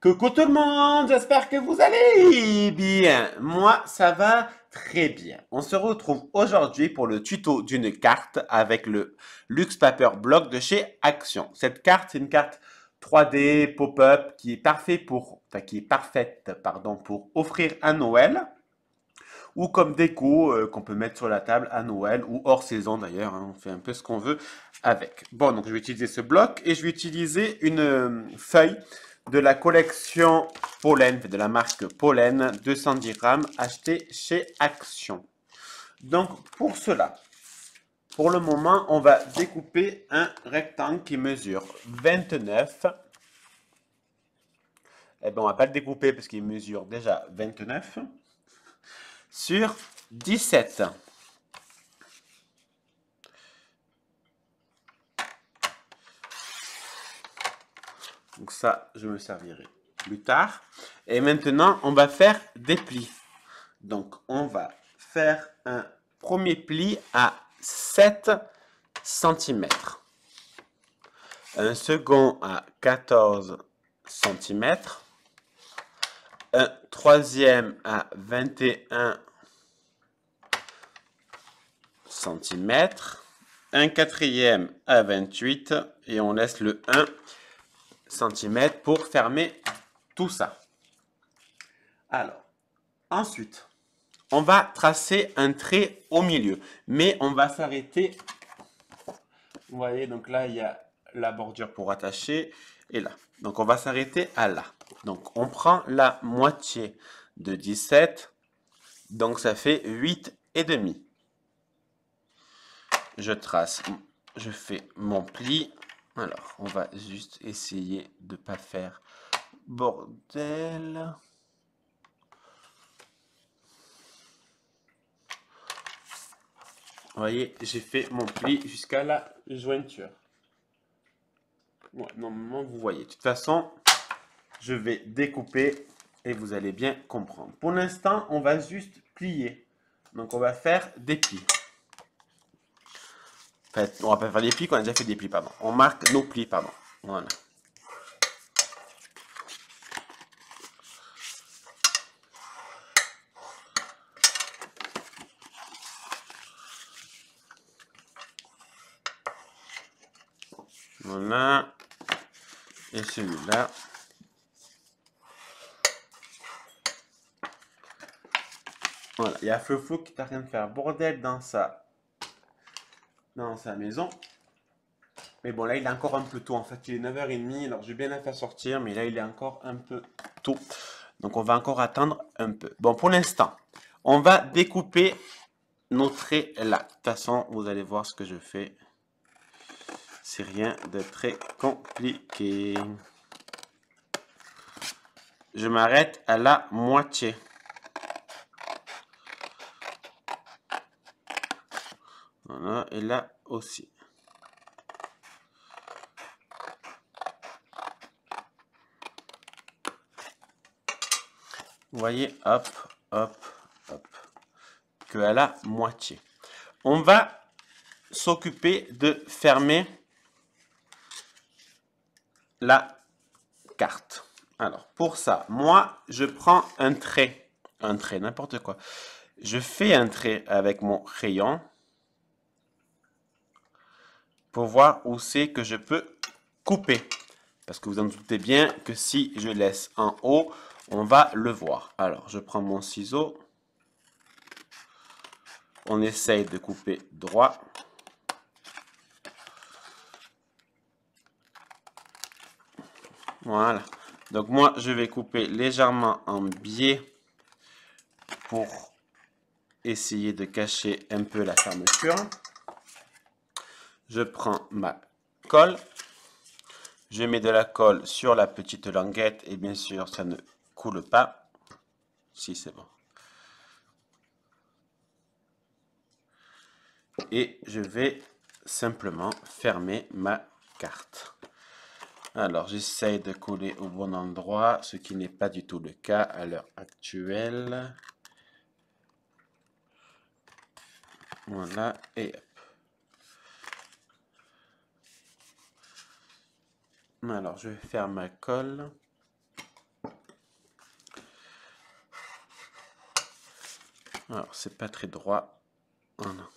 Coucou tout le monde, j'espère que vous allez bien. Moi, ça va très bien. On se retrouve aujourd'hui pour le tuto d'une carte avec le Luxe Paper Block de chez Action. Cette carte, c'est une carte 3D pop-up qui est parfaite, pardon, pour offrir à Noël ou comme déco qu'on peut mettre sur la table à Noël ou hors saison d'ailleurs, hein. On fait un peu ce qu'on veut avec. Bon, donc je vais utiliser ce bloc et je vais utiliser une feuille de la collection Pollen, de la marque Pollen, 210 grammes, achetée chez Action. Donc pour cela, pour le moment, on va découper un rectangle qui mesure 29. Eh bien, on va pas le découper parce qu'il mesure déjà 29 sur 17. Donc ça, je me servirai plus tard. Et maintenant, on va faire des plis. Donc, on va faire un premier pli à 7 centimètres. Un second à 14 centimètres. Un troisième à 21 centimètres. Un quatrième à 28 et on laisse le 1 centimètre pour fermer tout ça. Alors, ensuite, on va tracer un trait au milieu, mais on va s'arrêter. Vous voyez, donc là, il y a la bordure pour attacher et là. Donc, on va s'arrêter à là. Donc, on prend la moitié de 17, donc ça fait 8 et demi. Je trace, je fais mon pli. Alors, on va juste essayer de ne pas faire bordel. Vous voyez, j'ai fait mon pli jusqu'à la jointure. Ouais, normalement, vous voyez. De toute façon, je vais découper et vous allez bien comprendre. Pour l'instant, on va juste plier. Donc, on va faire des plis. En fait, on va pas faire des plis, qu'on a déjà fait des plis, pardon. On marque nos plis, pardon. Voilà. Voilà. Et celui-là. Voilà. Il y a Flo qui est en train de faire bordel dans sa maison. Mais bon, là, il est encore un peu tôt. En fait, il est 9h30. Alors, je vais bien la faire sortir. Mais là, il est encore un peu tôt. Donc, on va encore attendre un peu. Bon, pour l'instant, on va découper nos traits là. De toute façon, vous allez voir ce que je fais. C'est rien de très compliqué. Je m'arrête à la moitié. Voilà, et là aussi. Vous voyez, hop, hop, hop, que à la moitié. On va s'occuper de fermer la carte. Alors, pour ça, moi, je prends un trait, n'importe quoi. Je fais un trait avec mon crayon pour voir où c'est que je peux couper. Parce que vous en doutez bien que si je laisse en haut, on va le voir. Alors, je prends mon ciseau. On essaye de couper droit. Voilà. Donc moi, je vais couper légèrement en biais pour essayer de cacher un peu la fermeture. Je prends ma colle. Je mets de la colle sur la petite languette et bien sûr, ça ne coule pas. Si, c'est bon. Et je vais simplement fermer ma carte. Alors, j'essaye de coller au bon endroit, ce qui n'est pas du tout le cas à l'heure actuelle. Voilà, et hop. Alors, je vais faire ma colle. Alors, c'est pas très droit. Voilà.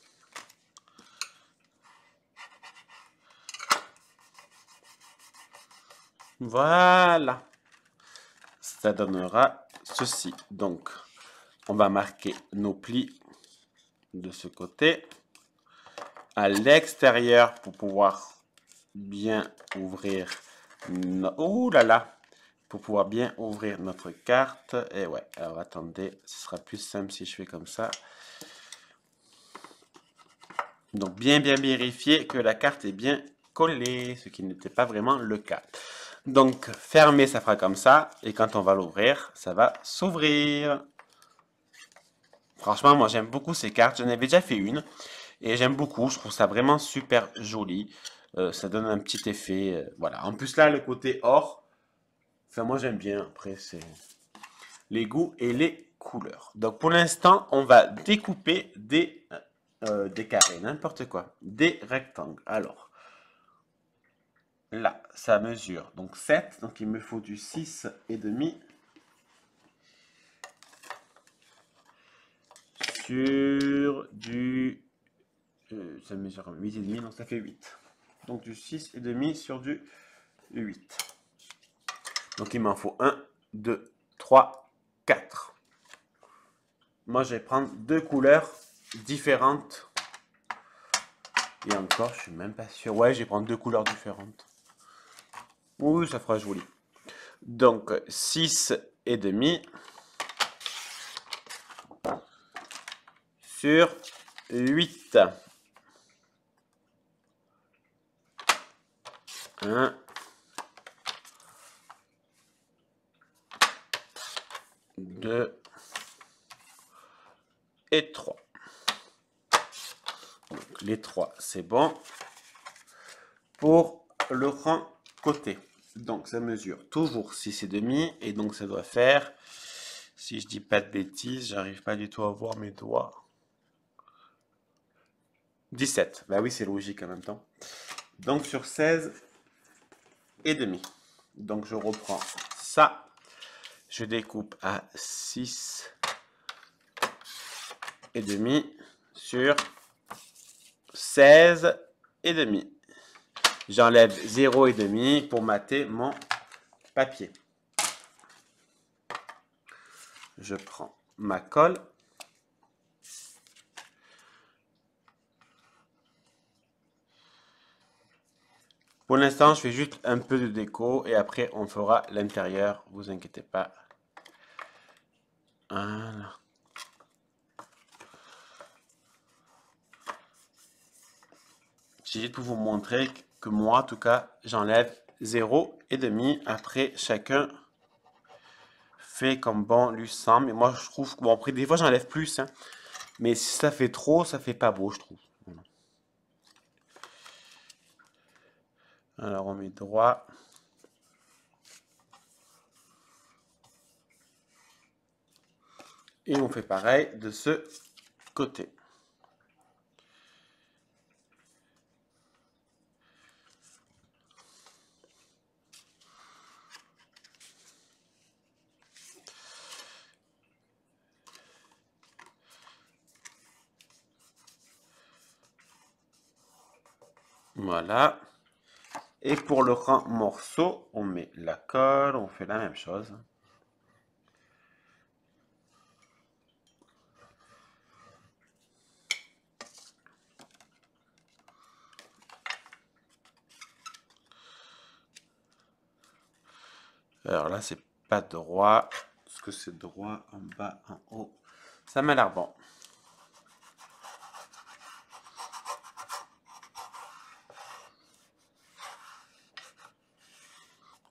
Voilà. Ça donnera ceci. Donc, on va marquer nos plis de ce côté. À l'extérieur pour pouvoir bien ouvrir. Ouh là là! Pour pouvoir bien ouvrir notre carte. Et ouais, alors attendez, ce sera plus simple si je fais comme ça. Donc, bien vérifier que la carte est bien collée, ce qui n'était pas vraiment le cas. Donc, fermer, ça fera comme ça. Et quand on va l'ouvrir, ça va s'ouvrir. Franchement, moi, j'aime beaucoup ces cartes. J'en avais déjà fait une. Et j'aime beaucoup. Je trouve ça vraiment super joli. Ça donne un petit effet. Voilà. En plus, là, le côté or. Enfin, moi, j'aime bien. Après, c'est les goûts et les couleurs. Donc, pour l'instant, on va découper des carrés. N'importe quoi. Des rectangles. Alors, là, ça mesure donc 7. Donc, il me faut du 6,5 sur du... ça mesure 8,5, donc ça fait 8. Donc, du 6,5 sur du 8. Donc, il m'en faut 1, 2, 3, 4. Moi, je vais prendre 2 couleurs différentes. Et encore, je suis même pas sûr. Ouais, je vais prendre 2 couleurs différentes. Oui, ça fera joli. Donc, 6,5 sur 8. 1, 2 et 3. Donc, les 3, c'est bon. Pour le rang côté. Donc, ça mesure toujours 6,5. Et donc, ça doit faire, si je dis pas de bêtises, j'arrive pas du tout à voir mes doigts. 17. Bah oui, c'est logique en même temps. Donc, sur 16,5. Donc, je reprends ça. Je découpe à 6,5 sur 16,5. J'enlève 0,5 pour mater mon papier. Je prends ma colle. Pour l'instant, je fais juste un peu de déco et après on fera l'intérieur, vous inquiétez pas. Voilà. J'ai juste pour vous montrer que moi, en tout cas, j'enlève 0,5. Après, chacun fait comme bon lui semble. Et moi, je trouve que, bon, après, des fois, j'enlève plus. Hein, mais si ça fait trop, ça fait pas beau, je trouve. Voilà. Alors, on met droit. Et on fait pareil de ce côté. Voilà. Et pour le rang morceau, on met la colle, on fait la même chose. Alors là, c'est pas droit. Est-ce que c'est droit en bas, en haut? Ça m'a l'air bon.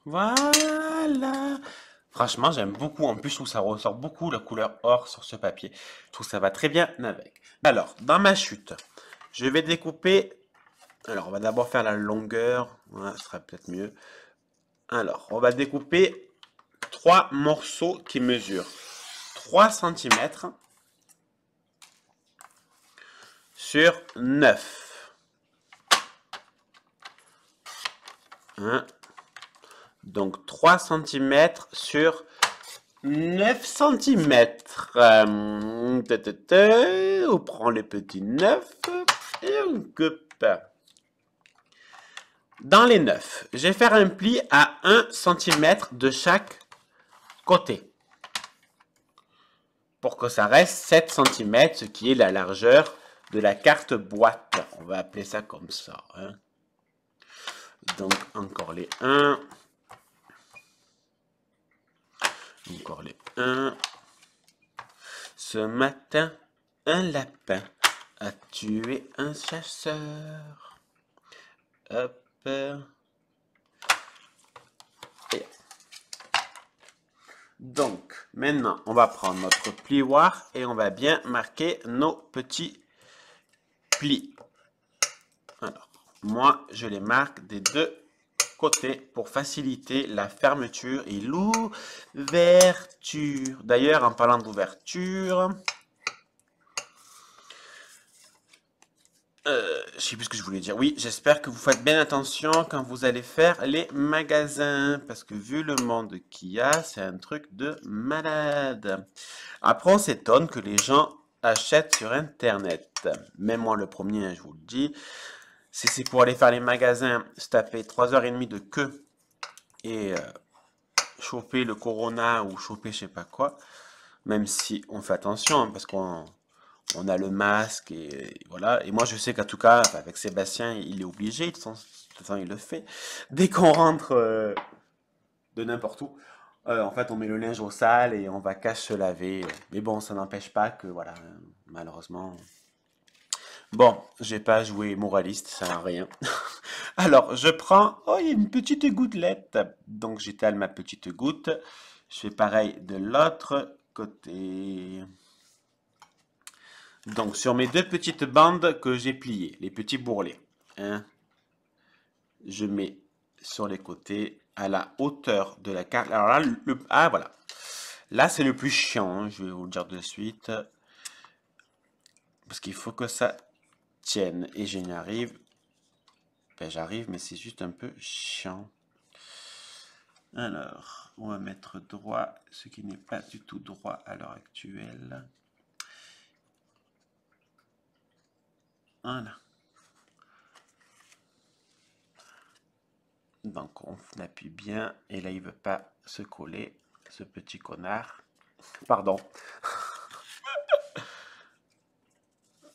Voilà. Franchement, j'aime beaucoup. En plus, je trouve que ça ressort beaucoup la couleur or sur ce papier. Je trouve que ça va très bien avec. Alors, dans ma chute, je vais découper. Alors, on va d'abord faire la longueur. Voilà, ce sera peut-être mieux. Alors, on va découper 3 morceaux qui mesurent 3 cm sur 9. 1. Donc 3 cm sur 9 cm. On prend les petits 9 et on coupe. Dans les 9, je vais faire un pli à 1 cm de chaque côté. Pour que ça reste 7 cm, ce qui est la largeur de la carte boîte. On va appeler ça comme ça. Hein. Donc, encore les 1. Encore les 1. Ce matin, un lapin a tué un chasseur. Hop. Et donc, maintenant, on va prendre notre plioir et on va bien marquer nos petits plis. Alors, moi, je les marque des deux côtés pour faciliter la fermeture et l'ouverture. D'ailleurs, en parlant d'ouverture, je sais plus ce que je voulais dire. Oui, j'espère que vous faites bien attention quand vous allez faire les magasins. Parce que vu le monde qu'il y a, c'est un truc de malade. Après, on s'étonne que les gens achètent sur Internet. Même moi, le premier, je vous le dis. Si c'est pour aller faire les magasins, se taper 3h30 de queue et choper le Corona ou choper je sais pas quoi. Même si on fait attention, hein, parce qu'on a le masque et voilà. Et moi, je sais qu'en tout cas, avec Sébastien, il est obligé. De toute façon, il le fait. Dès qu'on rentre de n'importe où, en fait, on met le linge au sale et on va cache se laver. Mais bon, ça n'empêche pas que, voilà, malheureusement. Bon, j'ai pas joué moraliste, ça n'a rien. Alors, je prends. Oh, il y a une petite gouttelette. Donc, j'étale ma petite goutte. Je fais pareil de l'autre côté. Donc, sur mes deux petites bandes que j'ai pliées, les petits bourrelets, hein, je mets sur les côtés à la hauteur de la carte. Alors là, ah voilà. Là, c'est le plus chiant, hein, je vais vous le dire de suite. Parce qu'il faut que ça tienne. Et je n'y arrive. Ben, j'arrive, mais c'est juste un peu chiant. Alors, on va mettre droit, ce qui n'est pas du tout droit à l'heure actuelle. Voilà. Donc, on appuie bien. Et là, il ne veut pas se coller, ce petit connard. Pardon.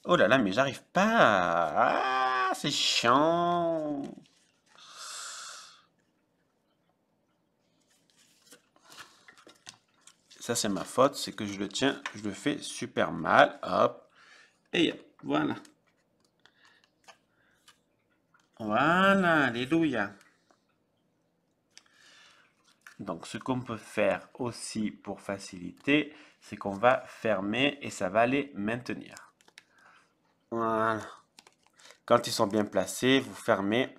Oh là là, mais j'arrive pas. Ah, c'est chiant. Ça, c'est ma faute. C'est que je le tiens, je le fais super mal. Hop. Et hop, voilà. Voilà, alléluia. Donc, ce qu'on peut faire aussi pour faciliter, c'est qu'on va fermer et ça va les maintenir. Voilà. Quand ils sont bien placés, vous fermez,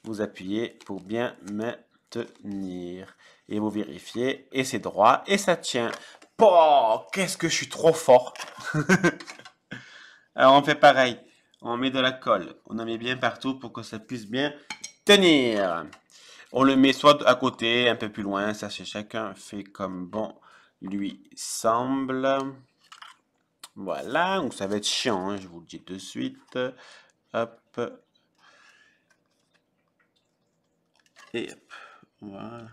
vous appuyez pour bien maintenir. Et vous vérifiez, et c'est droit, et ça tient. Oh, qu'est-ce que je suis trop fort. Alors, on fait pareil. On met de la colle. On en met bien partout pour que ça puisse bien tenir. On le met soit à côté, un peu plus loin, ça c'est chacun fait comme bon lui semble. Voilà, donc ça va être chiant, hein, je vous le dis de suite. Hop. Et hop. Voilà.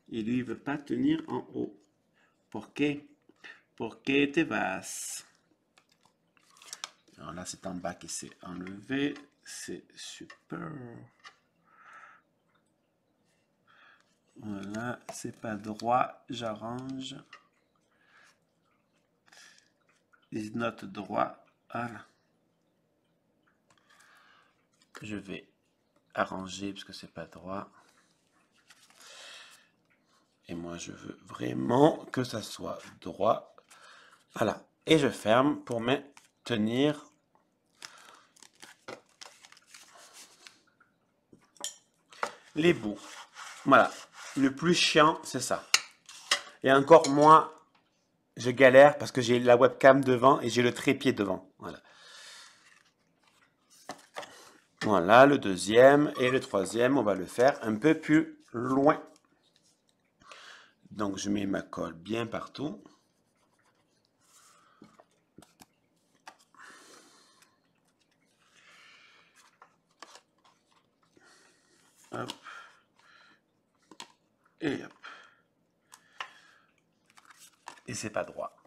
Et lui, il veut pas tenir en haut. Pourquoi? Pourquoi te vas? Alors là, c'est en bas qui s'est enlevé. C'est super. Voilà, c'est pas droit, j'arrange. Is not droit, voilà. Je vais arranger parce que c'est pas droit. Et moi, je veux vraiment que ça soit droit. Voilà. Et je ferme pour maintenir. Les bouts. Voilà. Le plus chiant, c'est ça. Et encore moins, je galère parce que j'ai la webcam devant et j'ai le trépied devant. Voilà. Voilà, le deuxième et le troisième, on va le faire un peu plus loin. Donc, je mets ma colle bien partout. Hop. Et hop. Et c'est pas droit.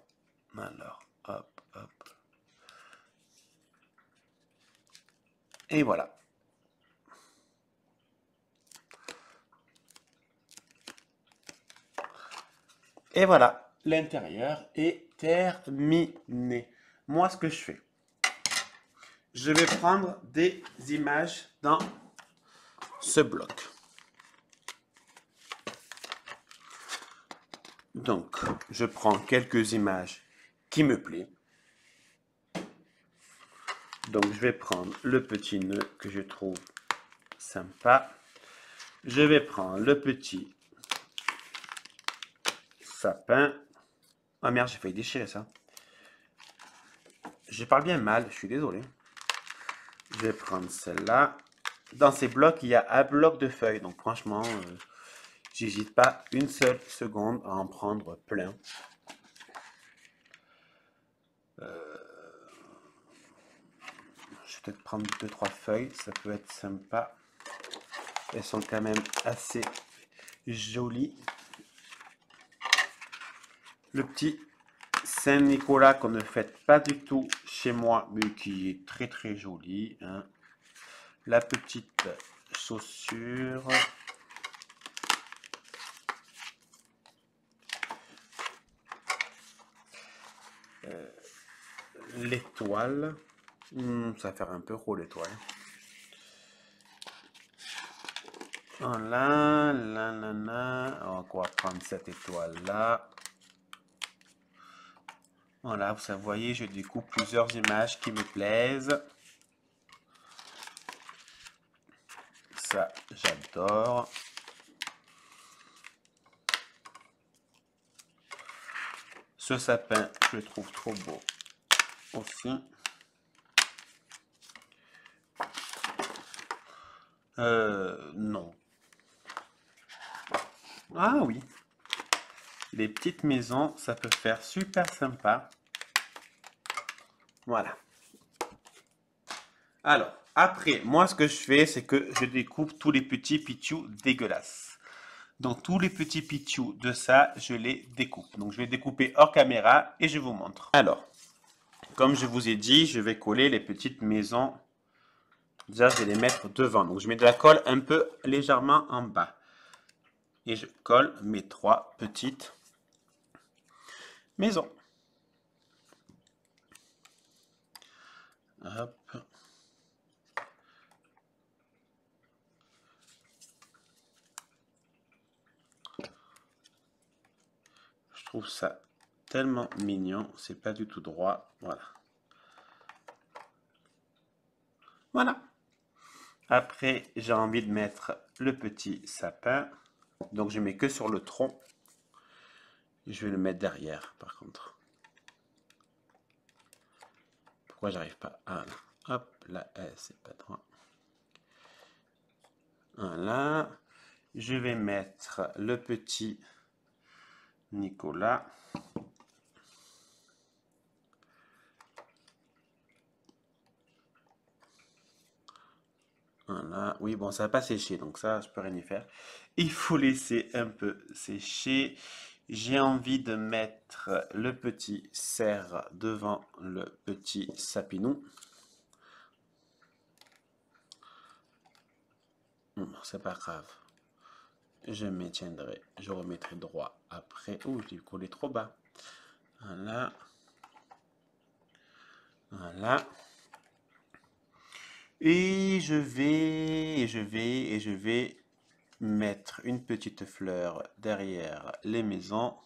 Alors, hop, hop. Et voilà. Et voilà, l'intérieur est terminé. Moi, ce que je fais, je vais prendre des images dans ce bloc. Donc, je prends quelques images qui me plaisent. Donc, je vais prendre le petit nœud que je trouve sympa. Je vais prendre le petit sapin. Ah merde, j'ai failli déchirer ça. Je parle bien mal, je suis désolé. Je vais prendre celle-là. Dans ces blocs, il y a un bloc de feuilles. Donc franchement, j'hésite pas une seule seconde à en prendre plein. Je vais peut-être prendre 2-3 feuilles, ça peut être sympa. Elles sont quand même assez jolies. Le petit Saint-Nicolas qu'on ne fait pas du tout chez moi, mais qui est très très joli. Hein. La petite chaussure. L'étoile. Ça va faire un peu gros l'étoile. Voilà, là, là, là. On va prendre cette étoile-là. Voilà, vous voyez, je découpe plusieurs images qui me plaisent. Ça, j'adore. Ce sapin, je le trouve trop beau aussi. Non. Ah oui. Les petites maisons, ça peut faire super sympa. Voilà. Alors, après, moi, ce que je fais, c'est que je découpe tous les petits pitchous dégueulasses. Donc, tous les petits pitchous de ça, je les découpe. Donc, je vais découper hors caméra et je vous montre. Alors, comme je vous ai dit, je vais coller les petites maisons. Déjà, je vais les mettre devant. Donc, je mets de la colle un peu légèrement en bas. Et je colle mes 3 petites maisons. Hop. Je trouve ça tellement mignon. C'est pas du tout droit. Voilà. Voilà. Après, j'ai envie de mettre le petit sapin. Donc, je mets que sur le tronc. Je vais le mettre derrière, par contre. Pourquoi j'arrive pas? Ah, là. Hop, là, c'est pas droit. Voilà. Je vais mettre le petit Nicolas. Voilà. Oui, bon, ça va pas sécher, donc ça, je peux rien y faire. Il faut laisser un peu sécher. J'ai envie de mettre le petit cerf devant le petit sapinou. C'est pas grave. Je maintiendrai. Je remettrai droit après. Oh, je l'ai collé trop bas. Voilà. Voilà. Et je vais mettre une petite fleur derrière les maisons.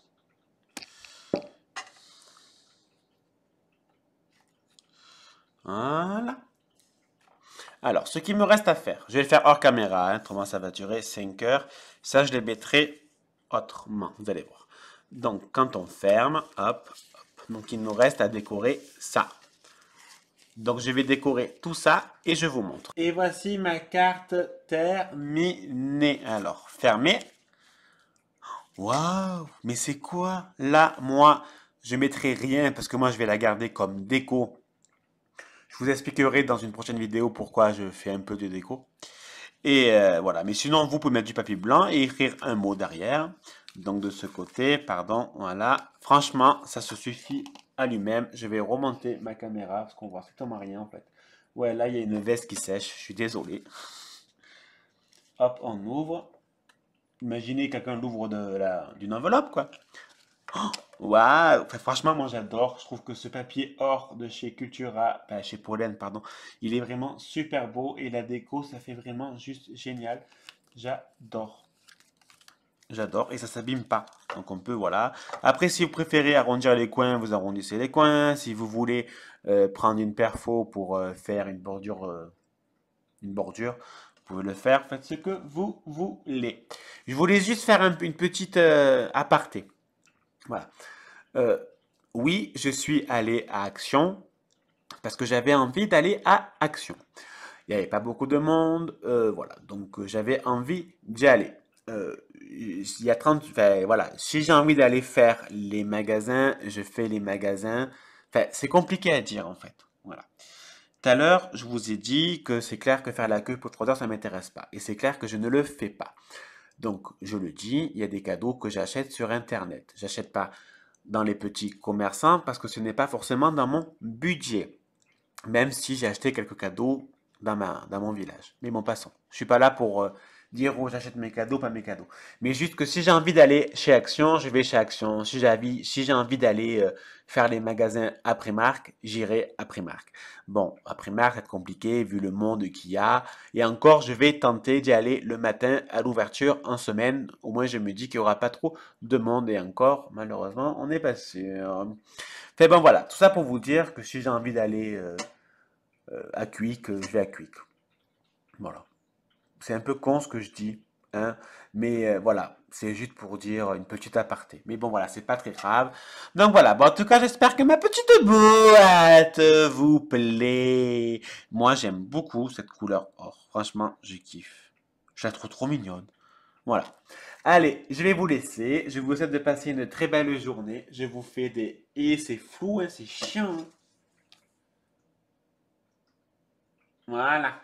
Voilà. Alors, ce qu'il me reste à faire, je vais le faire hors caméra, hein, autrement ça va durer 5 heures. Ça, je les mettrai autrement, vous allez voir. Donc, quand on ferme, hop, hop, donc il nous reste à décorer ça. Donc, je vais décorer tout ça et je vous montre. Et voici ma carte terminée. Alors, fermée. Waouh, mais c'est quoi? Là, moi, je mettrai rien parce que moi, je vais la garder comme déco. Je vous expliquerai dans une prochaine vidéo pourquoi je fais un peu de déco. Et voilà, mais sinon, vous pouvez mettre du papier blanc et écrire un mot derrière. Donc, de ce côté, pardon, voilà. Franchement, ça se suffit à lui-même. Je vais remonter ma caméra parce qu'on voit strictement rien en fait. Ouais, là, il y a une veste qui sèche. Je suis désolé. Hop, on ouvre. Imaginez quelqu'un l'ouvre d'une enveloppe, quoi. Waouh! Enfin, franchement, moi j'adore. Je trouve que ce papier or de chez Cultura, chez Pollen, pardon, il est vraiment super beau et la déco, ça fait vraiment juste génial. J'adore. J'adore et ça s'abîme pas. Donc on peut, voilà. Après, si vous préférez arrondir les coins, vous arrondissez les coins. Si vous voulez prendre une perfo pour faire une bordure, vous pouvez le faire. Faites ce que vous voulez. Je voulais juste faire une petite aparté. Voilà. Euh, oui, je suis allé à Action parce que j'avais envie d'aller à Action. Il n'y avait pas beaucoup de monde, voilà. Donc j'avais envie d'y aller. Il y a 30, enfin, voilà. Si j'ai envie d'aller faire les magasins, je fais les magasins. Enfin, c'est compliqué à dire en fait. Voilà. Tout à l'heure, je vous ai dit que c'est clair que faire la queue pour 3 heures, ça ne m'intéresse pas. Et c'est clair que je ne le fais pas. Donc, je le dis, il y a des cadeaux que j'achète sur Internet. J'achète pas dans les petits commerçants parce que ce n'est pas forcément dans mon budget. Même si j'ai acheté quelques cadeaux dans mon village. Mais bon, passons. Je suis pas là pour dire oh j'achète mes cadeaux, pas mes cadeaux. Mais juste que si j'ai envie d'aller chez Action, je vais chez Action. Si j'ai envie d'aller faire les magasins à Primark, j'irai à Primark. Bon, à Primark, c'est compliqué vu le monde qu'il y a. Et encore, je vais tenter d'y aller le matin à l'ouverture en semaine. Au moins, je me dis qu'il n'y aura pas trop de monde. Et encore, malheureusement, on n'est pas sûr. Fait bon, voilà. Tout ça pour vous dire que si j'ai envie d'aller à Quick, je vais à Quick. Voilà. C'est un peu con ce que je dis, hein, mais voilà, c'est juste pour dire une petite aparté. Mais bon, voilà, c'est pas très grave. Donc voilà, bon, en tout cas, j'espère que ma petite boîte vous plaît. Moi, j'aime beaucoup cette couleur or. Franchement, je kiffe. Je la trouve trop mignonne. Voilà. Allez, je vais vous laisser. Je vous souhaite de passer une très belle journée. Je vous fais des... Et c'est flou, hein, c'est chiant. Voilà.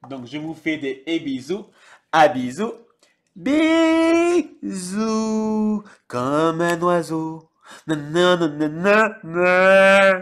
Donc, je vous fais des bisous. À bisous. Bisous. Comme un oiseau. Nanana, nanana.